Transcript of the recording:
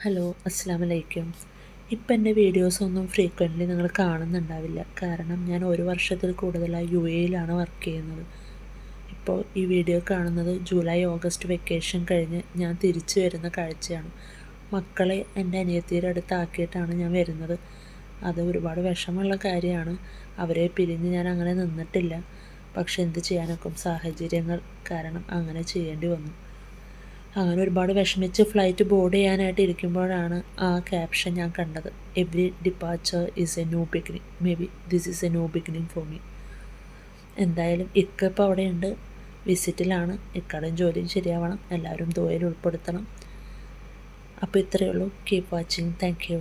Hello, അസ്സാം വലൈക്കും. ഇപ്പം എൻ്റെ വീഡിയോസൊന്നും ഫ്രീക്വൻ്റ്ലി നിങ്ങൾ കാണുന്നുണ്ടാവില്ല. കാരണം ഞാൻ 1 വർഷത്തിൽ കൂടുതലായി UAE-ലാണ് വർക്ക് ചെയ്യുന്നത്. ഇപ്പോൾ ഈ വീഡിയോ കാണുന്നത് ജൂലൈ ഓഗസ്റ്റ് വെക്കേഷൻ കഴിഞ്ഞ് ഞാൻ തിരിച്ചു വരുന്ന കാഴ്ചയാണ്. മക്കളെ എൻ്റെ അനിയത്തിയുടെ അടുത്താക്കിയിട്ടാണ് ഞാൻ വരുന്നത്. അത് ഒരുപാട് വിഷമമുള്ള കാര്യമാണ്. അവരെ പിരിഞ്ഞ് ഞാൻ അങ്ങനെ നിന്നിട്ടില്ല. പക്ഷെ എന്ത് ചെയ്യാനൊക്കും, സാഹചര്യങ്ങൾ കാരണം അങ്ങനെ ചെയ്യേണ്ടി വന്നു. അങ്ങനെ ഒരുപാട് വിഷമിച്ച് ഫ്ലൈറ്റ് ബോർഡ് ചെയ്യാനായിട്ട് ഇരിക്കുമ്പോഴാണ് ആ ക്യാപ്ഷൻ ഞാൻ കണ്ടത്. Every departure is A new beginning, may be this is A new beginning for me. എന്തായാലും ഇക്ക ഇപ്പോൾ അവിടെയുണ്ട്, വിസിറ്റിലാണ്. ഇക്കടയും ജോലിയും ശരിയാവണം, എല്ലാവരും ദുആയിൽ ഉൾപ്പെടുത്തണം. അപ്പോൾ ഇത്രയേ ഉള്ളൂ. Keep watching. Thank you.